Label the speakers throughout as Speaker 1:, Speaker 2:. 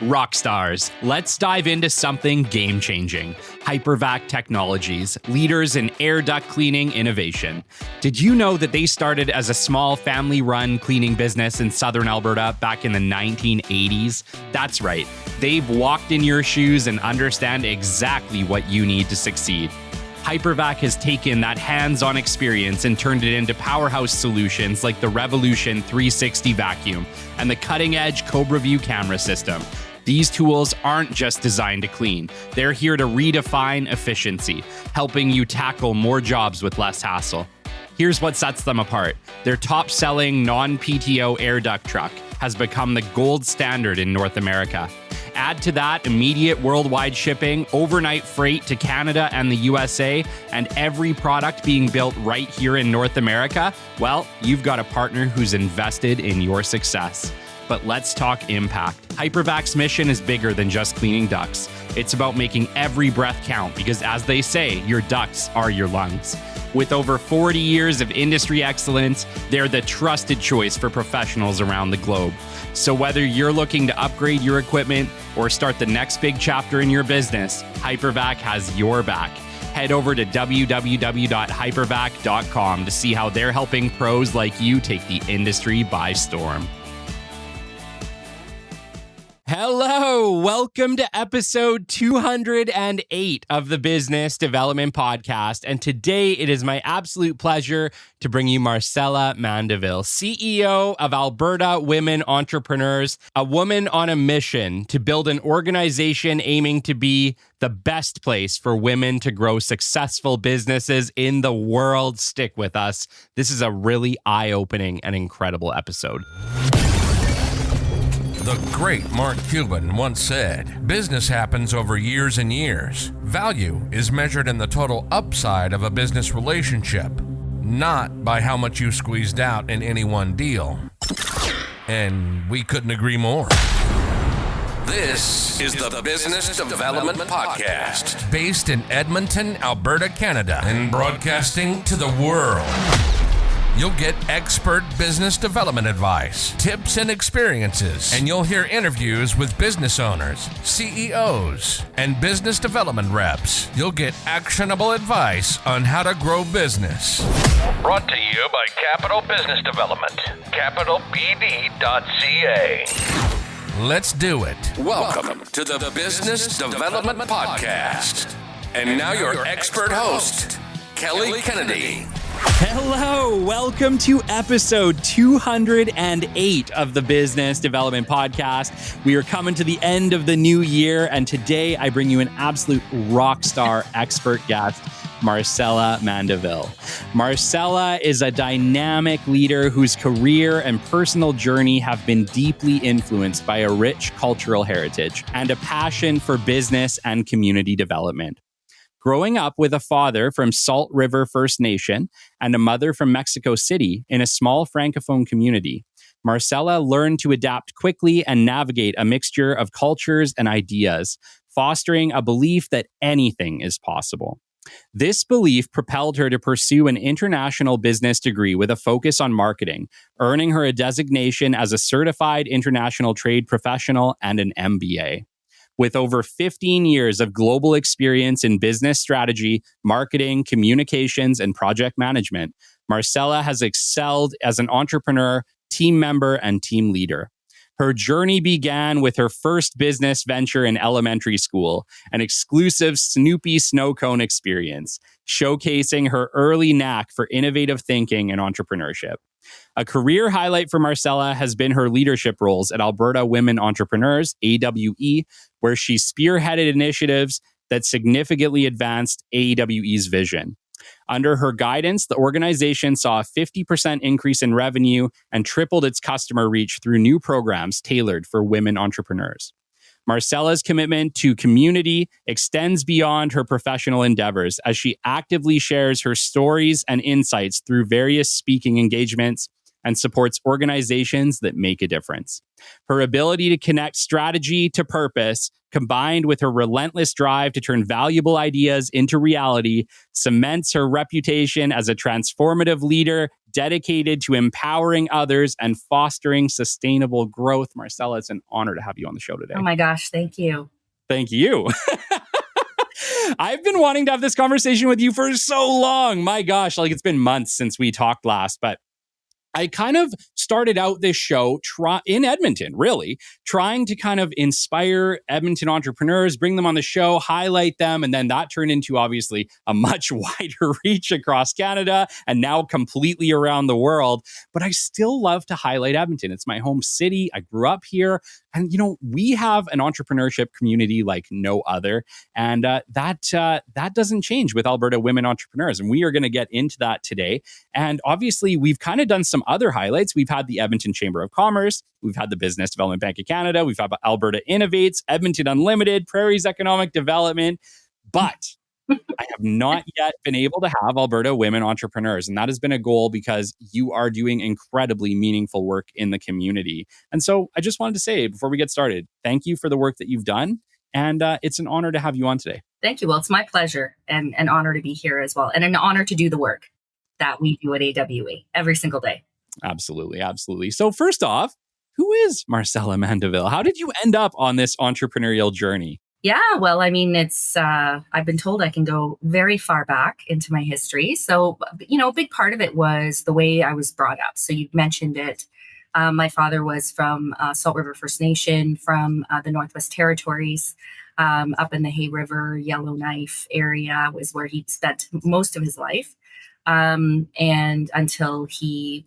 Speaker 1: Rock stars, let's dive into something game-changing. Hypervac Technologies, leaders in air duct cleaning innovation. Did you know that they started as a small family-run cleaning business in southern Alberta back in the 1980s? That's right. They've walked in your shoes and understand exactly what you need to succeed. Hypervac has taken that hands-on experience and turned it into powerhouse solutions like the Revolution 360 vacuum and the cutting-edge Cobra View camera system. These tools aren't just designed to clean. They're here to redefine efficiency, helping you tackle more jobs with less hassle. Here's what sets them apart. Their top-selling non-PTO air duct truck has become the gold standard in North America. Add to that immediate worldwide shipping, overnight freight to Canada and the USA, and every product being built right here in North America, well, you've got a partner who's invested in your success. But let's talk impact. Hypervac's mission is bigger than just cleaning ducts. It's about making every breath count because, as they say, your ducts are your lungs. With over 40 years of industry excellence, they're the trusted choice for professionals around the globe. So whether you're looking to upgrade your equipment or start the next big chapter in your business, Hypervac has your back. Head over to www.hypervac.com to see how they're helping pros like you take the industry by storm. Hello, welcome to episode 208 of the Business Development Podcast. And today it is my absolute pleasure to bring you Marcela Mandeville, CEO of Alberta Women Entrepreneurs, a woman on a mission to build an organization aiming to be the best place for women to grow successful businesses in the world. Stick with us. This is a really eye-opening and incredible episode.
Speaker 2: The great Mark Cuban once said, "Business happens over years and years. Value is measured in the total upside of a business relationship, not by how much you squeezed out in any one deal." And we couldn't agree more. This is the Business Development Podcast, based in Edmonton, Alberta, Canada, and broadcasting to the world. You'll get expert business development advice, tips and experiences, and you'll hear interviews with business owners, CEOs, and business development reps. You'll get actionable advice on how to grow business. Brought to you by Capital Business Development, capitalbd.ca. Let's do it. Welcome to the Business Development Podcast. And now your expert host, Kelly Kennedy.
Speaker 1: Hello, welcome to episode 208 of the Business Development Podcast. We are coming to the end of the new year, and today I bring you an absolute rock star expert guest, Marcela Mandeville. Marcela is a dynamic leader whose career and personal journey have been deeply influenced by a rich cultural heritage and a passion for business and community development. Growing up with a father from Salt River First Nation and a mother from Mexico City in a small Francophone community, Marcela learned to adapt quickly and navigate a mixture of cultures and ideas, fostering a belief that anything is possible. This belief propelled her to pursue an international business degree with a focus on marketing, earning her a designation as a certified international trade professional and an MBA. With over 15 years of global experience in business strategy, marketing, communications, and project management, Marcela has excelled as an entrepreneur, team member, and team leader. Her journey began with her first business venture in elementary school, an exclusive Snoopy snow cone experience, showcasing her early knack for innovative thinking and entrepreneurship. A career highlight for Marcela has been her leadership roles at Alberta Women Entrepreneurs, AWE, where she spearheaded initiatives that significantly advanced AWE's vision. Under her guidance, the organization saw a 50% increase in revenue and tripled its customer reach through new programs tailored for women entrepreneurs. Marcela's commitment to community extends beyond her professional endeavors as she actively shares her stories and insights through various speaking engagements and supports organizations that make a difference. Her ability to connect strategy to purpose, combined with her relentless drive to turn valuable ideas into reality, cements her reputation as a transformative leader dedicated to empowering others and fostering sustainable growth. Marcela, it's an honor to have you on the show today.
Speaker 3: Oh my gosh, thank you.
Speaker 1: Thank you. I've been wanting to have this conversation with you for so long. My gosh, like it's been months since we talked last, but I kind of started out this show in Edmonton, really, trying to kind of inspire Edmonton entrepreneurs, bring them on the show, highlight them. And then that turned into obviously a much wider reach across Canada and now completely around the world. But I still love to highlight Edmonton. It's my home city. I grew up here. And, you know, we have an entrepreneurship community like no other. And that doesn't change with Alberta Women Entrepreneurs. And we are going to get into that today. And obviously, we've kind of done some other highlights. We've had the Edmonton Chamber of Commerce. We've had the Business Development Bank of Canada. We've had Alberta Innovates, Edmonton Unlimited, Prairie's Economic Development. But I have not yet been able to have Alberta Women Entrepreneurs. And that has been a goal because you are doing incredibly meaningful work in the community. And so I just wanted to say before we get started, thank you for the work that you've done. And it's an honor to have you on today.
Speaker 3: Thank you. Well, it's my pleasure and an honor to be here as well. And an honor to do the work that we do at AWE every single day.
Speaker 1: Absolutely. Absolutely. So first off, who is Marcela Mandeville? How did you end up on this entrepreneurial journey?
Speaker 3: Yeah, well, I mean, it's, I've been told I can go very far back into my history. So, you know, a big part of it was the way I was brought up. So you mentioned it. My father was from Salt River First Nation, from the Northwest Territories, up in the Hay River, Yellowknife area was where he spent most of his life. And until he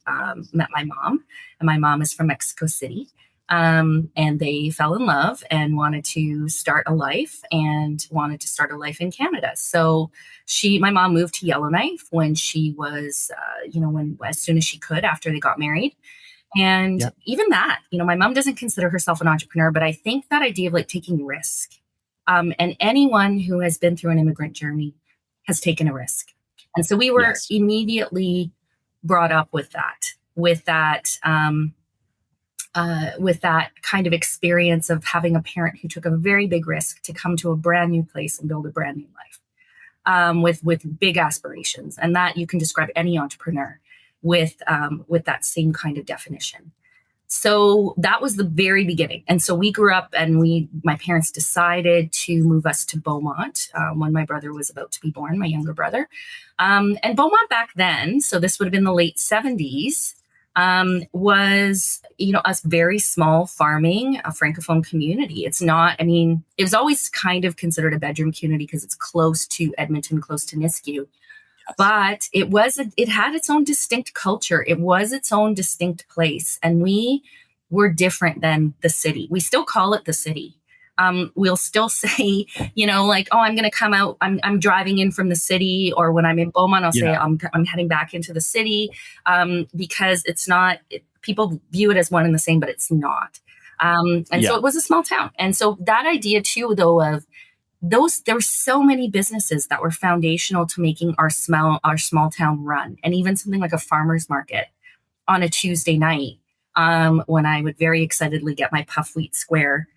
Speaker 3: met my mom, and my mom is from Mexico City. And they fell in love and wanted to start a life in Canada. So my mom moved to Yellowknife when she was, as soon as she could after they got married. And even that, my mom doesn't consider herself an entrepreneur, but I think that idea of like taking risk, and anyone who has been through an immigrant journey has taken a risk. And so we were immediately brought up with that kind of experience of having a parent who took a very big risk to come to a brand new place and build a brand new life, with big aspirations. And that you can describe any entrepreneur with that same kind of definition. So that was the very beginning. And so we grew up and my parents decided to move us to Beaumont when my brother was about to be born, my younger brother. And Beaumont back then, so this would have been the late 70s, was, a very small farming, a Francophone community. It was always kind of considered a bedroom community because it's close to Edmonton, close to Nisku. But it had its own distinct culture. It was its own distinct place. And we were different than the city. We still call it the city. We'll still say, I'm going to come out. I'm driving in from the city. Or when I'm in Beaumont, I'll say I'm heading back into the city, because it's not, people view it as one and the same, but it's not. So it was a small town. And so that idea too, though, of there were so many businesses that were foundational to making our small town run. And even something like a farmer's market on a Tuesday night, when I would very excitedly get my puff wheat square,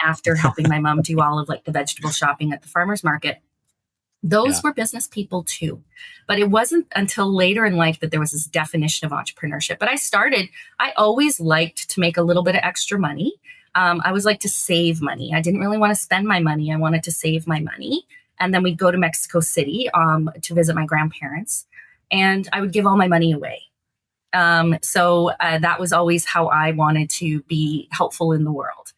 Speaker 3: after helping my mom do all of like the vegetable shopping at the farmer's market. Those were business people too. But it wasn't until later in life that there was this definition of entrepreneurship. But I always liked to make a little bit of extra money. I always liked to save money. I didn't really want to spend my money. I wanted to save my money. And then we'd go to Mexico City to visit my grandparents. And I would give all my money away. So that was always how I wanted to be helpful in the world.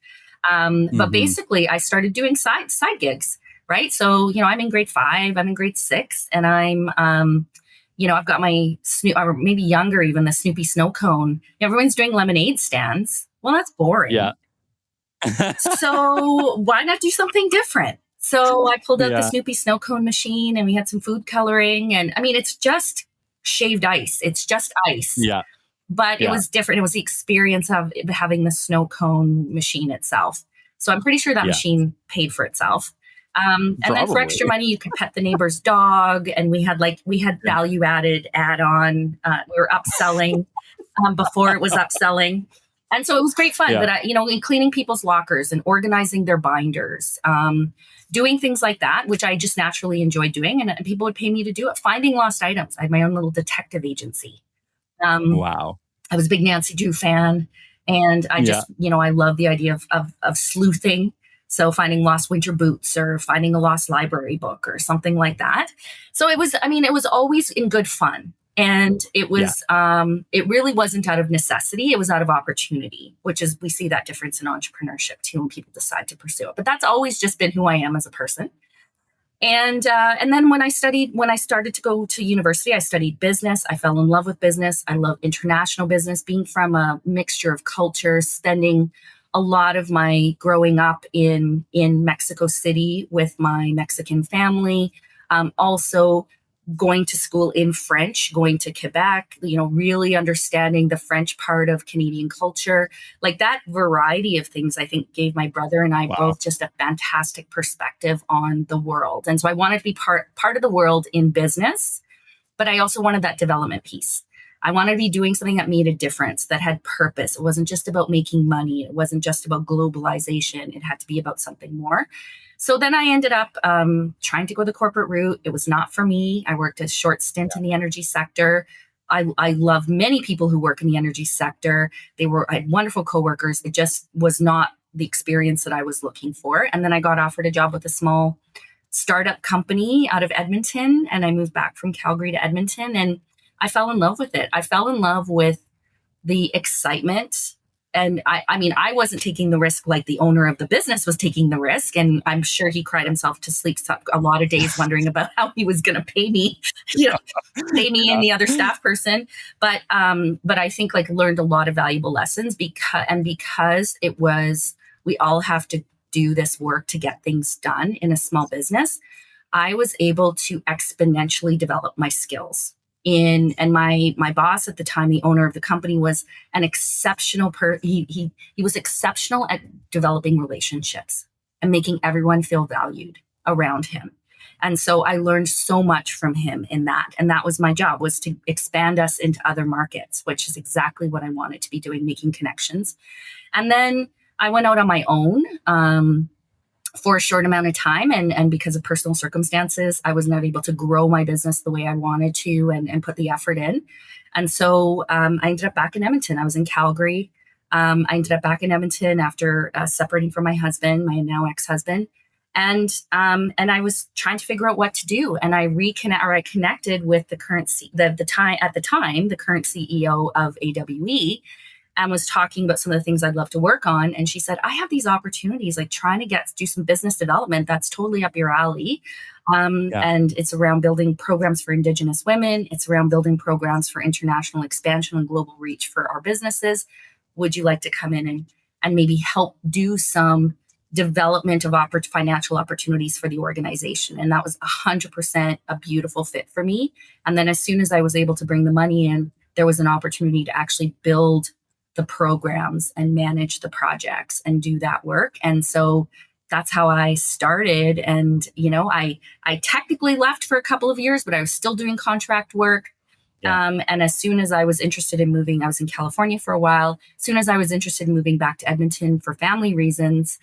Speaker 3: But basically, I started doing side gigs, right? So, I'm in grade 5, I'm in grade 6, and I'm, I've got my or maybe younger, even the Snoopy snow cone. Everyone's doing lemonade stands. Well, that's boring. Yeah. So why not do something different? So I pulled out the Snoopy snow cone machine, and we had some food coloring, and it's just shaved ice. It's just ice. Yeah. But it was different. It was the experience of having the snow cone machine itself. So I'm pretty sure that machine paid for itself. And then for extra money, you could pet the neighbor's dog. And we had value added add-on. We were upselling before it was upselling. And so it was great fun. But, in cleaning people's lockers and organizing their binders, doing things like that, which I just naturally enjoyed doing. And people would pay me to do it. Finding lost items. I had my own little detective agency.
Speaker 1: Wow.
Speaker 3: I was a big Nancy Drew fan, and I just, I love the idea of sleuthing. So finding lost winter boots or finding a lost library book or something like that. So it was always in good fun. And it was, it really wasn't out of necessity. It was out of opportunity, which is, we see that difference in entrepreneurship too, when people decide to pursue it. But that's always just been who I am as a person. And then when I started to go to university, I studied business. I fell in love with business. I love international business, being from a mixture of cultures, spending a lot of my growing up in Mexico City with my Mexican family. Also going to school in French, going to Quebec, really understanding the French part of Canadian culture. Like that variety of things, I think, gave my brother and I both just a fantastic perspective on the world. And so I wanted to be part of the world in business, but I also wanted that development piece. I wanted to be doing something that made a difference, that had purpose. It wasn't just about making money. It wasn't just about globalization. It had to be about something more. So then I ended up trying to go the corporate route. It was not for me. I worked a short stint in the energy sector. I love many people who work in the energy sector. I had wonderful coworkers. It just was not the experience that I was looking for. And then I got offered a job with a small startup company out of Edmonton. And I moved back from Calgary to Edmonton, and I fell in love with it. I fell in love with the excitement. And I wasn't taking the risk like the owner of the business was taking the risk. And I'm sure he cried himself to sleep a lot of days wondering about how he was going to pay me, and the other staff person. But I think learned a lot of valuable lessons because we all have to do this work to get things done in a small business. I was able to exponentially develop my skills. And my boss at the time, the owner of the company, was an exceptional he was exceptional at developing relationships and making everyone feel valued around him. And so I learned so much from him in that. And that was my job, was to expand us into other markets, which is exactly what I wanted to be doing, making connections. And then I went out on my own for a short amount of time. And because of personal circumstances, I was not able to grow my business the way I wanted to and put the effort in. And so I ended up back in Edmonton. I was in Calgary. I ended up back in Edmonton after separating from my husband, my now ex-husband. And I was trying to figure out what to do. And I connected with the current the current CEO of AWE, and was talking about some of the things I'd love to work on. And she said, I have these opportunities, trying to do some business development. That's totally up your alley. And it's around building programs for Indigenous women. It's around building programs for international expansion and global reach for our businesses. Would you like to come in and maybe help do some development of financial opportunities for the organization? And that was 100% a beautiful fit for me. And then as soon as I was able to bring the money in, there was an opportunity to actually build the programs and manage the projects and do that work. And so that's how I started. And, I technically left for a couple of years, but I was still doing contract work. And as soon as I was interested in moving, I was in California for a while. As soon as I was interested in moving back to Edmonton for family reasons,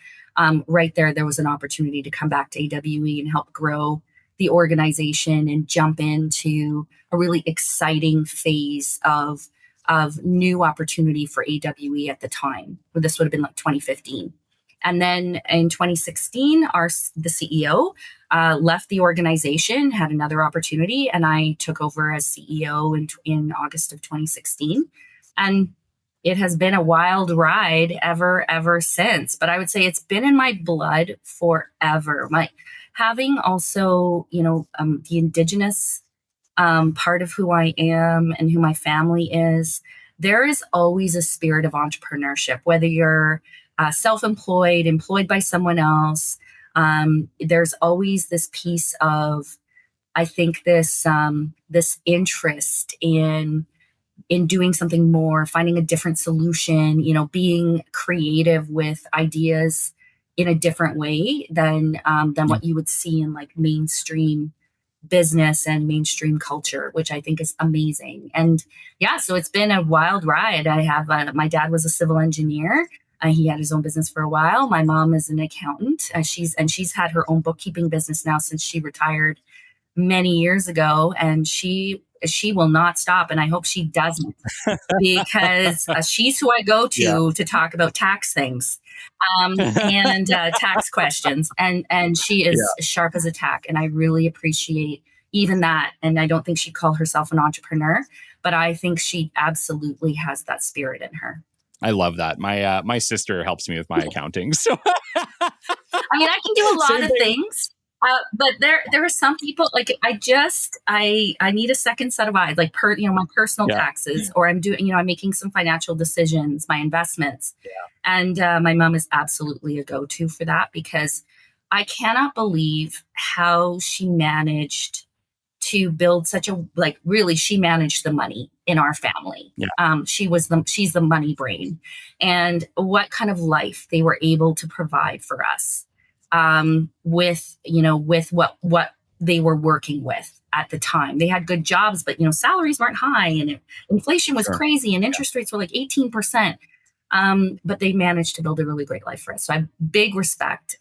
Speaker 3: right there was an opportunity to come back to AWE and help grow the organization and jump into a really exciting phase of new opportunity for AWE at the time. This would have been 2015. And then in 2016, the CEO left the organization, had another opportunity, and I took over as CEO in August of 2016. And it has been a wild ride ever since. But I would say it's been in my blood forever. Having also, the Indigenous part of who I am and who my family is, there is always a spirit of entrepreneurship, whether you're self-employed, employed by someone else. There's always this piece of, I think, this interest in doing something more, finding a different solution, being creative with ideas in a different way than what you would see in mainstream business and mainstream culture, which I think is amazing. And so it's been a wild ride. I have my dad was a civil engineer. He had his own business for a while. My mom is an accountant. She's had her own bookkeeping business now since she retired many years ago. And she she will not stop. And I hope she doesn't, because she's who I go
Speaker 1: Yeah.
Speaker 3: to talk about tax things, and tax questions. And she is
Speaker 1: Yeah.
Speaker 3: sharp as a tack. And I really appreciate even that. And I don't think she'd call herself an entrepreneur, but I think she absolutely has that spirit in her.
Speaker 1: I love that. My sister helps me with my accounting. So
Speaker 3: I mean, I can do a lot
Speaker 1: same
Speaker 3: of
Speaker 1: thing.
Speaker 3: things, but there are some people, like, I need a second set of eyes, like, my personal
Speaker 1: Yeah.
Speaker 3: taxes, or I'm making some financial decisions, my investments,
Speaker 1: Yeah.
Speaker 3: and my mom is absolutely a go-to for that, because I cannot believe how she managed to build such a, like, really, she managed the money in our family.
Speaker 1: Yeah.
Speaker 3: She's the money brain, and what kind of life they were able to provide for us, with what they were working with at the time. They had good jobs, but salaries weren't high, and inflation was
Speaker 1: Sure.
Speaker 3: crazy, and interest rates were like 18%. But they managed to build a really great life for us. So I have big respect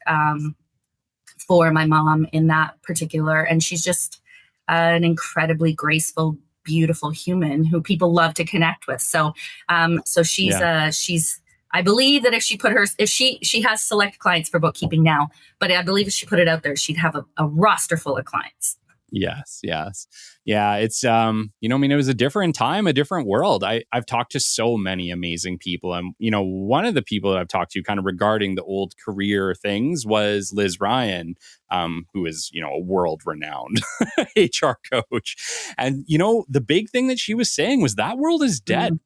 Speaker 3: for my mom in that particular, and she's just an incredibly graceful, beautiful human who people love to connect with. So she's. I believe that if she has select clients for bookkeeping now, but I believe if she put it out there, she'd have a roster full of clients.
Speaker 1: Yes, yes. Yeah, it's I mean, it was a different time, a different world. I've talked to so many amazing people. And one of the people that I've talked to kind of regarding the old career things was Liz Ryan, who is, a world renowned HR coach. And the big thing that she was saying was that world is dead.
Speaker 3: Mhm.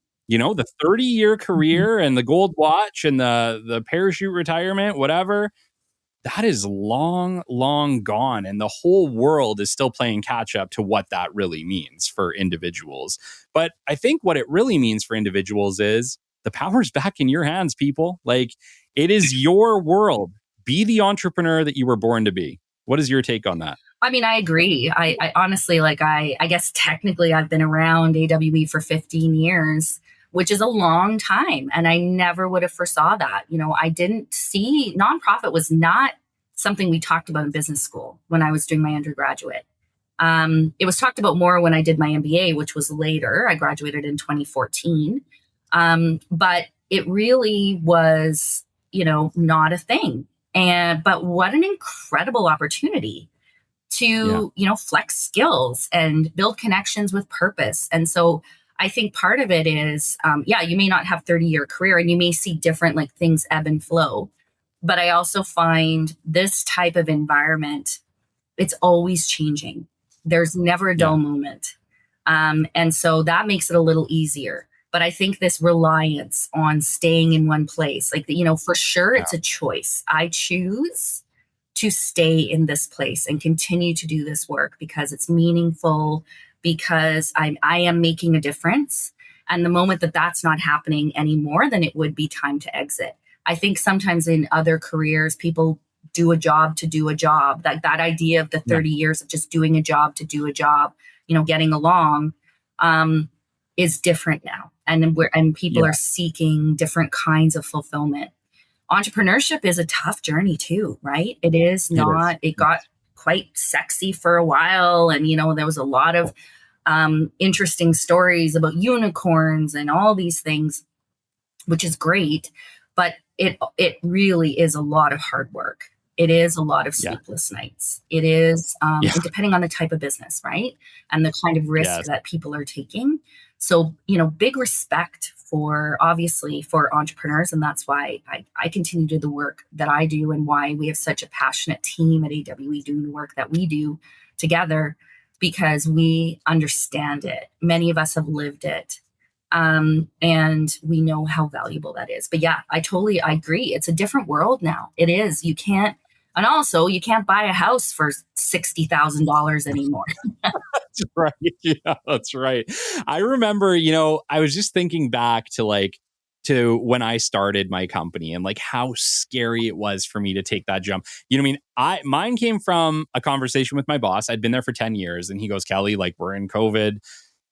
Speaker 1: The 30-year
Speaker 3: Mhm.
Speaker 1: career and the gold watch and the parachute retirement, whatever, that is long, long gone. And the whole world is still playing catch up to what that really means for individuals. But I think what it really means for individuals is the power's back in your hands, people. Like, it is your world. Be the entrepreneur that you were born to be. What is your take on that?
Speaker 3: I mean, I agree. I honestly, like, I guess technically I've been around AWE for 15 years, which is a long time. And I never would have foresaw that. I didn't see nonprofit was not something we talked about in business school when I was doing my undergraduate. It was talked about more when I did my MBA, which was later. I graduated in 2014. But it really was, not a thing. But what an incredible opportunity
Speaker 1: Yeah.
Speaker 3: to flex skills and build connections with purpose. And so I think part of it is, you may not have 30-year career, and you may see different, like, things ebb and flow, but I also find this type of environment, it's always changing. There's never a
Speaker 1: Yeah.
Speaker 3: dull moment. And so that makes it a little easier. But I think this reliance on staying in one place, like, for sure,
Speaker 1: Yeah.
Speaker 3: it's a choice. I choose to stay in this place and continue to do this work because it's meaningful, because I am making a difference. And the moment that that's not happening anymore, then it would be time to exit. I think sometimes in other careers, people do a job to do a job. That idea of the
Speaker 1: Yeah.
Speaker 3: 30 years of just doing a job to do a job, getting along, is different now. And people
Speaker 1: Yeah.
Speaker 3: are seeking different kinds of fulfillment. Entrepreneurship is a tough journey too, right? It is
Speaker 1: It is.
Speaker 3: not, it got quite sexy for a while. And, there was a lot of interesting stories about unicorns and all these things, which is great. But it really is a lot of hard work. It is a lot of
Speaker 1: Yeah.
Speaker 3: sleepless nights. It is,
Speaker 1: Yeah.
Speaker 3: and depending on the type of business, right? And the kind of risk
Speaker 1: Yes.
Speaker 3: that people are taking. So, big respect obviously for entrepreneurs. And that's why I continue to do the work that I do, and why we have such a passionate team at AWE doing the work that we do together, because we understand it. Many of us have lived it. And we know how valuable that is. But yeah, I agree. It's a different world now. It is. And also you can't buy a house for $60,000 anymore.
Speaker 1: That's right. Yeah, that's right. I remember, I was just thinking back to when I started my company, and like how scary it was for me to take that jump. I mean, mine came from a conversation with my boss. I'd been there for 10 years, and he goes, "Kelly, like, we're in COVID.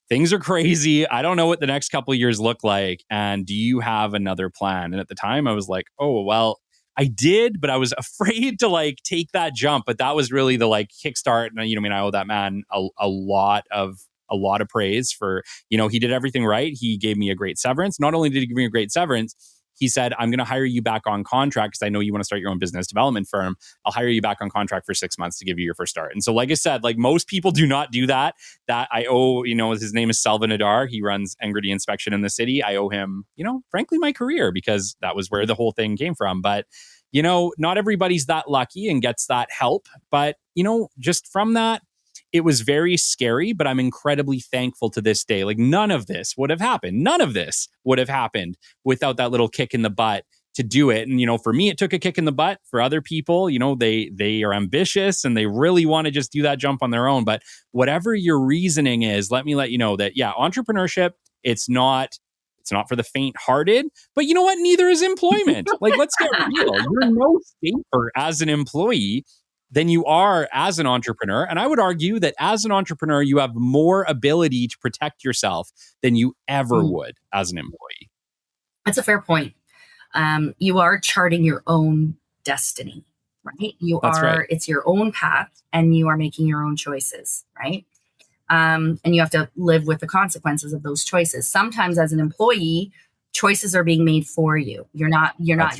Speaker 1: Things are crazy. I don't know what the next couple of years look like. And do you have another plan?" And at the time I was like, "Oh, well, I did, but I was afraid to like take that jump." But that was really the like kickstart. And I mean, I owe that man a lot of a lot of praise for, he did everything right. He gave me a great severance. Not only did he give me a great severance, he said, I'm going to hire you back on contract because I know you want to start your own business development firm. I'll hire you back on contract for 6 months to give you your first start. And so, like I said, like most people do not do that. That I owe, his name is Selvin Adar. He runs Engrady Inspection in the city. I owe him, frankly, my career because that was where the whole thing came from. But, not everybody's that lucky and gets that help. But, just from that, it was very scary, but I'm incredibly thankful to this day. Like none of this would have happened. None of this would have happened without that little kick in the butt to do it. And, for me, it took a kick in the butt. For other people, they are ambitious and they really want to just do that jump on their own. But whatever your reasoning is, let me let you know that, entrepreneurship, it's not for the faint-hearted, but you know what? Neither is employment. Like, let's get real. You're no safer as an employee than you are as an entrepreneur. And I would argue that as an entrepreneur, you have more ability to protect yourself than you ever would as an employee.
Speaker 3: That's a fair point. You are charting your own destiny, right? It's your own path and you are making your own choices, right? And you have to live with the consequences of those choices. Sometimes as an employee, choices are being made for you. You're not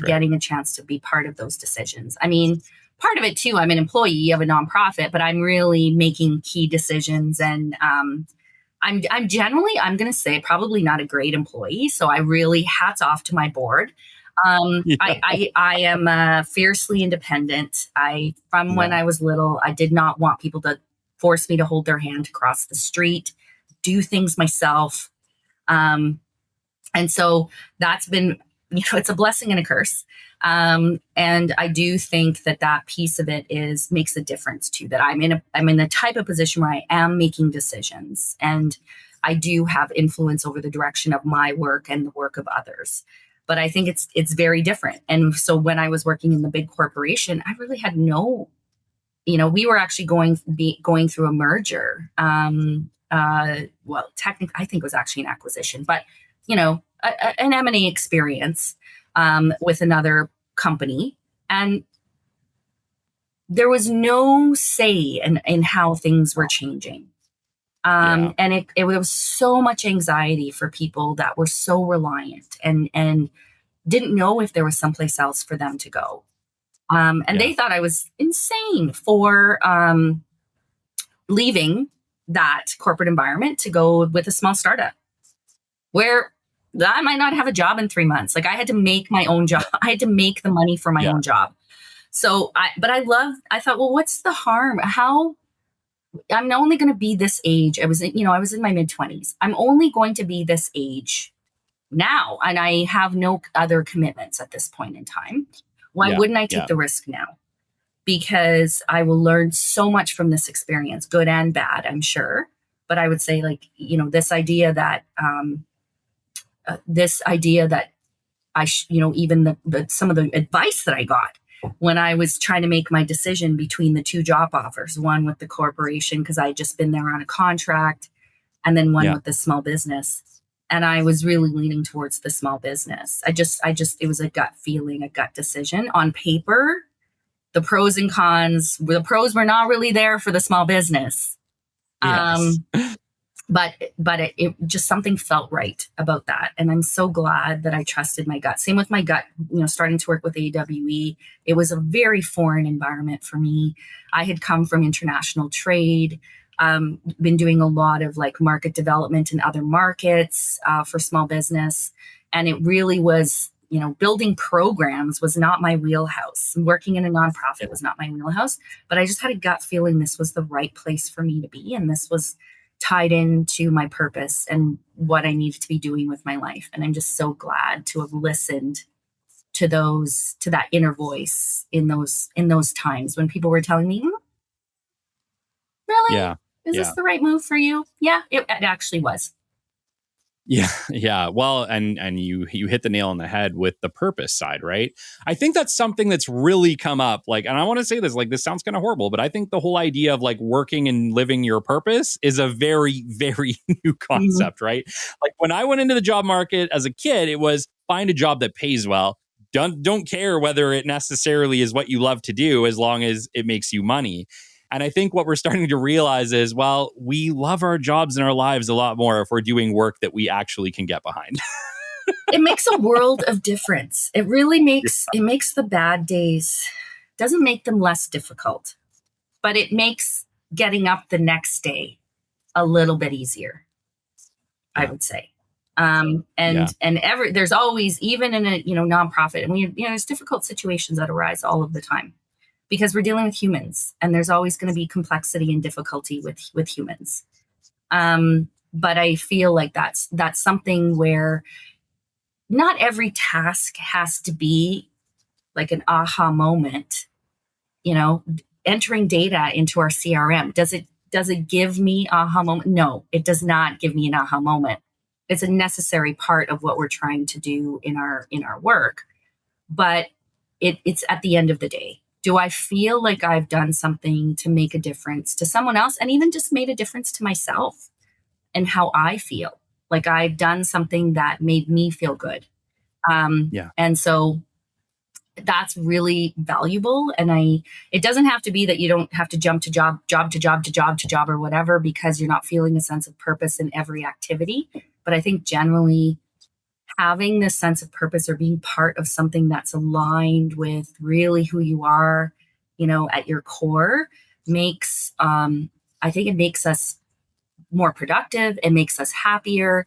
Speaker 3: getting a chance to be part of those decisions. I mean, part of it too, I'm an employee of a nonprofit, but I'm really making key decisions. And I'm going to say probably not a great employee. So I really hats off to my board. I am fiercely independent. When I was little, I did not want people to force me to hold their hand to cross the street, do things myself. And so that's been, it's a blessing and a curse. And I do think that piece of it makes a difference too, that I'm in the type of position where I am making decisions and I do have influence over the direction of my work and the work of others. But I think it's very different. And so when I was working in the big corporation, I really had we were actually going through a merger. Technically, I think it was actually an acquisition, but an M&A experience with another company. And there was no say in how things were changing. And it was so much anxiety for people that were so reliant and didn't know if there was someplace else for them to go. They thought I was insane for leaving that corporate environment to go with a small startup where I might not have a job in 3 months. Like I had to make my own job. I had to make the money for my own job. So I thought, well, what's the harm? I'm only going to be this age. I was in my mid-20s. I'm only going to be this age now. And I have no other commitments at this point in time. Why wouldn't I take the risk now? Because I will learn so much from this experience, good and bad, I'm sure. But I would say this idea that even some of the advice that I got when I was trying to make my decision between the two job offers, one with the corporation, because I had just been there on a contract, and then one with the small business. And I was really leaning towards the small business. It was a gut feeling, a gut decision. On paper, the pros and cons, the pros were not really there for the small business. Yes. But it just something felt right about that. And I'm so glad that I trusted my gut. Same with my gut, starting to work with AWE. It was a very foreign environment for me. I had come from international trade, been doing a lot of market development in other markets for small business. And it really was, building programs was not my wheelhouse. Working in a nonprofit was not my wheelhouse, but I just had a gut feeling this was the right place for me to be. And this was tied into my purpose and what I needed to be doing with my life. And I'm just so glad to have listened to that inner voice in those times when people were telling me, really?
Speaker 1: Yeah.
Speaker 3: Is this the right move for you? Yeah, it actually was.
Speaker 1: Yeah. Well, and you hit the nail on the head with the purpose side, right? I think that's something that's really come up. And I want to say this, this sounds kind of horrible, but I think the whole idea of working and living your purpose is a very, very new concept, right? When I went into the job market as a kid, it was find a job that pays well. Don't care whether it necessarily is what you love to do as long as it makes you money. And I think what we're starting to realize is, well, we love our jobs and our lives a lot more if we're doing work that we actually can get behind.
Speaker 3: It makes a world of difference. It really makes the bad days, doesn't make them less difficult, but it makes getting up the next day a little bit easier, I would say. There's always, even in a, nonprofit, and there's difficult situations that arise all of the time because we're dealing with humans, and there's always going to be complexity and difficulty with humans. But I feel like that's something where not every task has to be like an aha moment. Entering data into our CRM, does it give me aha moment? No, it does not give me an aha moment. It's a necessary part of what we're trying to do in our work, but it's at the end of the day. Do I feel like I've done something to make a difference to someone else, and even just made a difference to myself and how I feel? Like I've done something that made me feel good. And so that's really valuable. And it doesn't have to be that you don't have to jump to job to job or whatever, because you're not feeling a sense of purpose in every activity. But I think generally having this sense of purpose or being part of something that's aligned with really who you are, at your core makes, I think it makes us more productive. It makes us happier.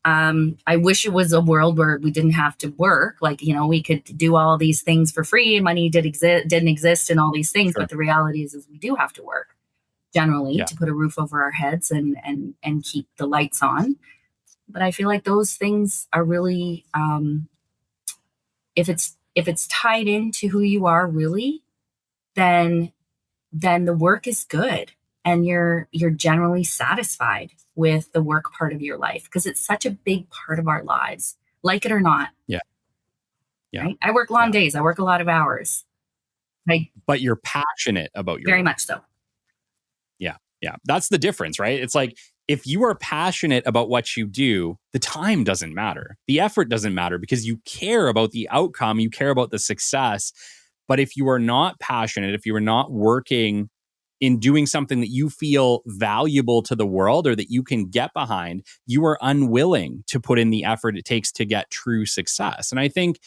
Speaker 3: I wish it was a world where we didn't have to work. Like, we could do all these things for free. Money didn't exist and all these things. Sure. But the reality is we do have to work generally to put a roof over our heads and keep the lights on. But I feel like those things are really, if it's tied into who you are really, then the work is good. And you're generally satisfied with the work part of your life, because it's such a big part of our lives, like it or not.
Speaker 1: Yeah.
Speaker 3: Right? I work long days. I work a lot of hours.
Speaker 1: But you're passionate about your
Speaker 3: very
Speaker 1: work.
Speaker 3: Much so.
Speaker 1: Yeah. Yeah. That's the difference, right? It's like, if you are passionate about what you do, the time doesn't matter. The effort doesn't matter, because you care about the outcome. You care about the success. But if you are not passionate, if you are not working in doing something that you feel valuable to the world or that you can get behind, you are unwilling to put in the effort it takes to get true success. And I think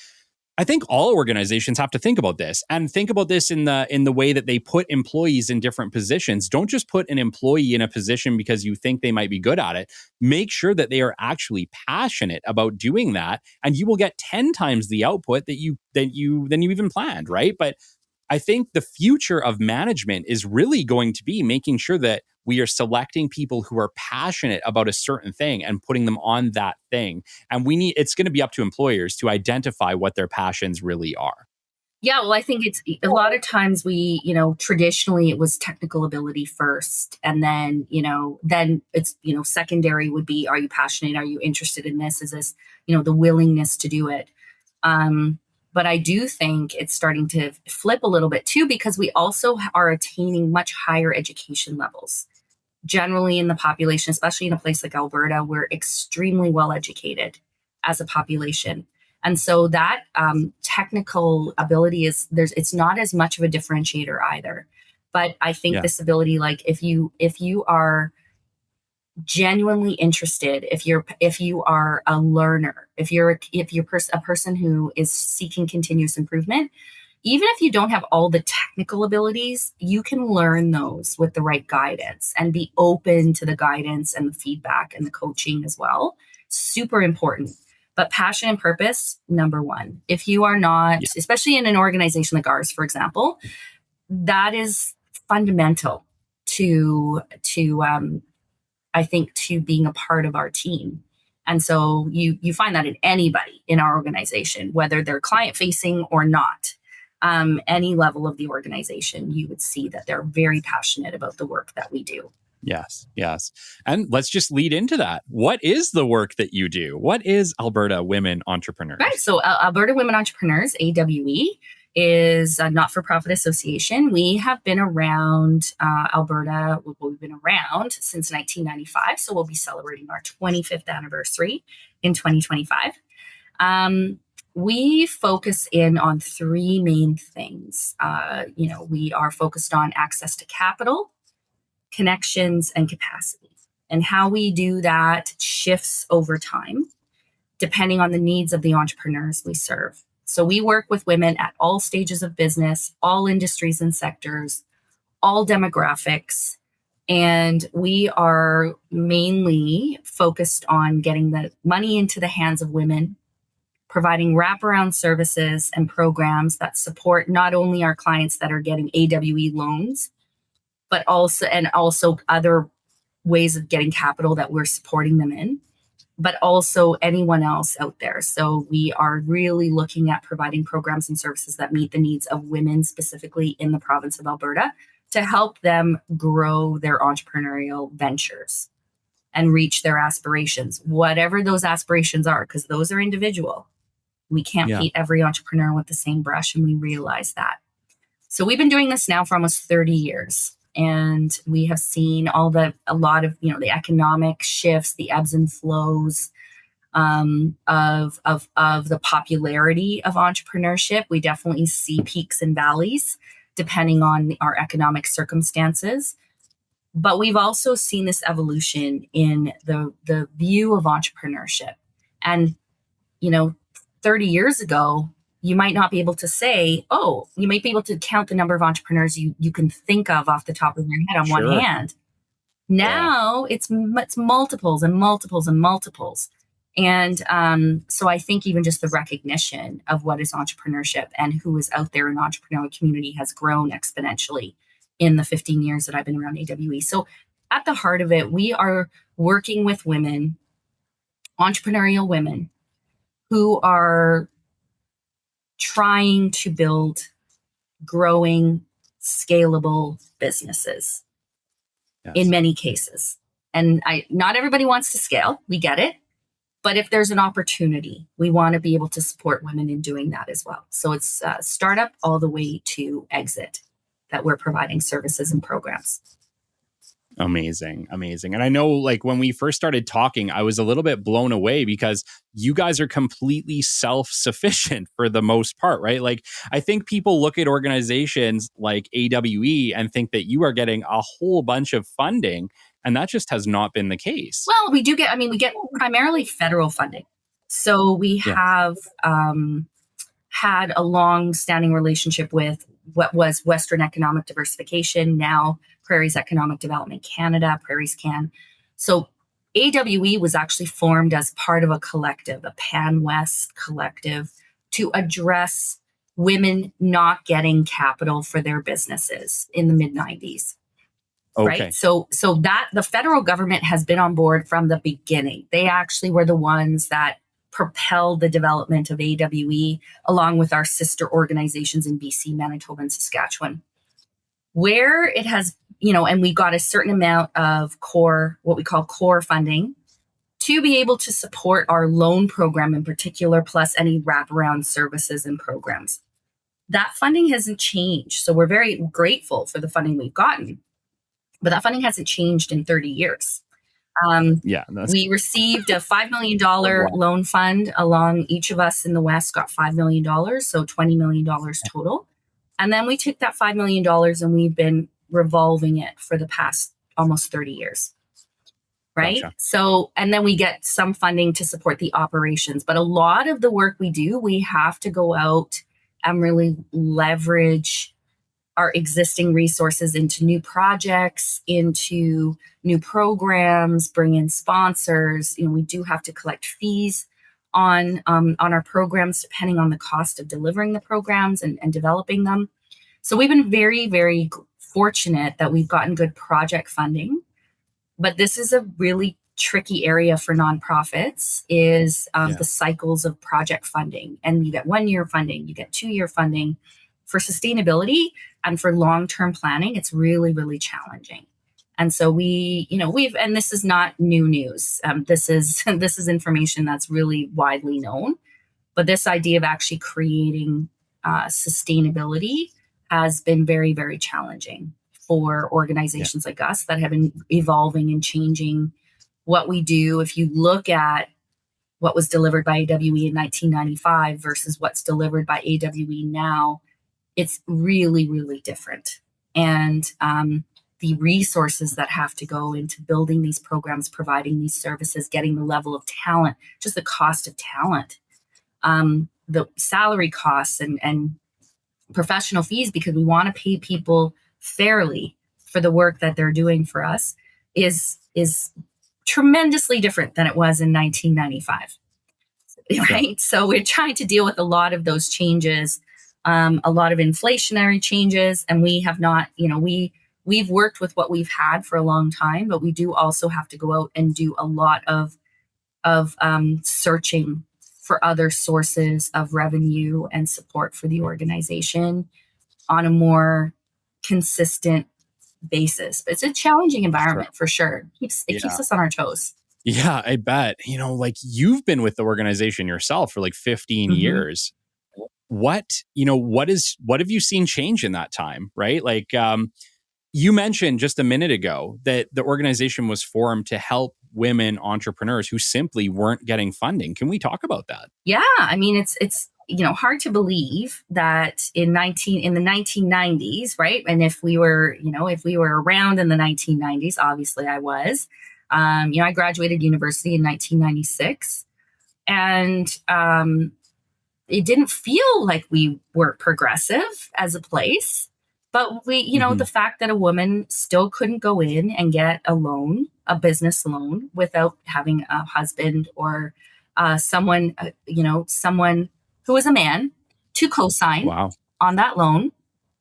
Speaker 1: all organizations have to think about this, and think about this in the way that they put employees in different positions. Don't just put an employee in a position because you think they might be good at it. Make sure that they are actually passionate about doing that, and you will get 10 times the output than you even planned, right? But I think the future of management is really going to be making sure that we are selecting people who are passionate about a certain thing and putting them on that thing. And it's going to be up to employers to identify what their passions really are.
Speaker 3: Yeah, well, I think it's a lot of times traditionally it was technical ability first. And then, then it's, secondary would be, are you passionate? Are you interested in this? Is this, the willingness to do it? But I do think it's starting to flip a little bit too, because we also are attaining much higher education levels. Generally in the population, especially in a place like Alberta, we're extremely well educated as a population. And so that technical ability it's not as much of a differentiator either. But I think this ability, like if you are genuinely interested, if you are a learner, if you're a person who is seeking continuous improvement, even if you don't have all the technical abilities, you can learn those with the right guidance and be open to the guidance and the feedback and the coaching as well. Super important. But passion and purpose, number one. If you are not, especially in an organization like ours, for example, that is fundamental to I think, to being a part of our team. And so you find that in anybody in our organization, whether they're client facing or not, any level of the organization, you would see that they're very passionate about the work that we do.
Speaker 1: Yes. And let's just lead into that. What is the work that you do? What is Alberta Women Entrepreneurs?
Speaker 3: Right. So Alberta Women Entrepreneurs, AWE, is a not-for-profit association. We have been around Alberta. We've been around since 1995. So we'll be celebrating our 25th anniversary in 2025. we focus in on three main things. We are focused on access to capital, connections, and capacity. And how we do that shifts over time, depending on the needs of the entrepreneurs we serve. So we work with women at all stages of business, all industries and sectors, all demographics. And we are mainly focused on getting the money into the hands of women, providing wraparound services and programs that support not only our clients that are getting AWE loans, but also other ways of getting capital that we're supporting them in, but also anyone else out there. So we are really looking at providing programs and services that meet the needs of women, specifically in the province of Alberta, to help them grow their entrepreneurial ventures and reach their aspirations, whatever those aspirations are, because those are individual. We can't paint every entrepreneur with the same brush, and we realize that. So we've been doing this now for almost 30 years. And we have seen a lot of the economic shifts, the ebbs and flows of the popularity of entrepreneurship. We definitely see peaks and valleys depending on our economic circumstances. But we've also seen this evolution in the view of entrepreneurship. And 30 years ago, you might not be able to say, you might be able to count the number of entrepreneurs you can think of off the top of your head on one hand. Now it's multiples and multiples and multiples. And so I think even just the recognition of what is entrepreneurship and who is out there in the entrepreneurial community has grown exponentially in the 15 years that I've been around AWE. So at the heart of it, we are working with women, entrepreneurial women, who are trying to build growing, scalable businesses in many cases. And not everybody wants to scale. We get it. But if there's an opportunity, we want to be able to support women in doing that as well. So it's startup all the way to exit that we're providing services and programs.
Speaker 1: Amazing. And I know, like, when we first started talking, I was a little bit blown away because you guys are completely self-sufficient for the most part, right? Like, I think people look at organizations like AWE and think that you are getting a whole bunch of funding, and that just has not been the case.
Speaker 3: Well, we get primarily federal funding. So we have had a long-standing relationship with what was Western Economic Diversification, now Prairies Economic Development Canada, Prairies Can. So AWE was actually formed as part of a collective, a Pan-West collective, to address women not getting capital for their businesses in the mid-90s.
Speaker 1: Okay.
Speaker 3: Right. So that the federal government has been on board from the beginning. They actually were the ones that propelled the development of AWE, along with our sister organizations in BC, Manitoba, and Saskatchewan, where it has, and we got a certain amount of what we call core funding, to be able to support our loan program in particular, plus any wraparound services and programs. That funding hasn't changed. So we're very grateful for the funding we've gotten, but that funding hasn't changed in 30 years. We received a $5 million loan fund along. Each of us in the West got $5 million, so $20 million total. And then we took that $5 million and we've been revolving it for the past almost 30 years. Right. Gotcha. So, and then we get some funding to support the operations. But a lot of the work we do, we have to go out and really leverage our existing resources into new projects, into new programs, bring in sponsors. We do have to collect fees on our programs, depending on the cost of delivering the programs and developing them. So we've been very, very fortunate that we've gotten good project funding. But this is a really tricky area for nonprofits, is the cycles of project funding. And you get 1 year funding, you get 2 year funding. For sustainability and for long-term planning, it's really, really challenging. And so and this is not new news. This is information that's really widely known. But this idea of actually creating sustainability has been very, very challenging for organizations like us that have been evolving and changing what we do. If you look at what was delivered by AWE in 1995 versus what's delivered by AWE now, it's really, really different. And the resources that have to go into building these programs, providing these services, getting the level of talent, just the cost of talent, the salary costs and professional fees, because we want to pay people fairly for the work that they're doing for us, is tremendously different than it was in 1995. Right? So we're trying to deal with a lot of those changes, a lot of inflationary changes, and we have not, we've worked with what we've had for a long time, but we do also have to go out and do a lot of searching for other sources of revenue and support for the organization on a more consistent basis. But it's a challenging environment for sure. It keeps us on our toes.
Speaker 1: Yeah, I bet. Like you've been with the organization yourself for like 15 years. What have you seen change in that time, right? Like you mentioned just a minute ago that the organization was formed to help women entrepreneurs who simply weren't getting funding. Can we talk about that? Yeah,
Speaker 3: I mean, it's hard to believe that in the 1990s, right? And if we were around in the 1990s, obviously I was. I graduated university in 1996, and it didn't feel like we were progressive as a place. But we, the fact that a woman still couldn't go in and get a loan, a business loan, without having a husband or someone who was a man to co-sign on that loan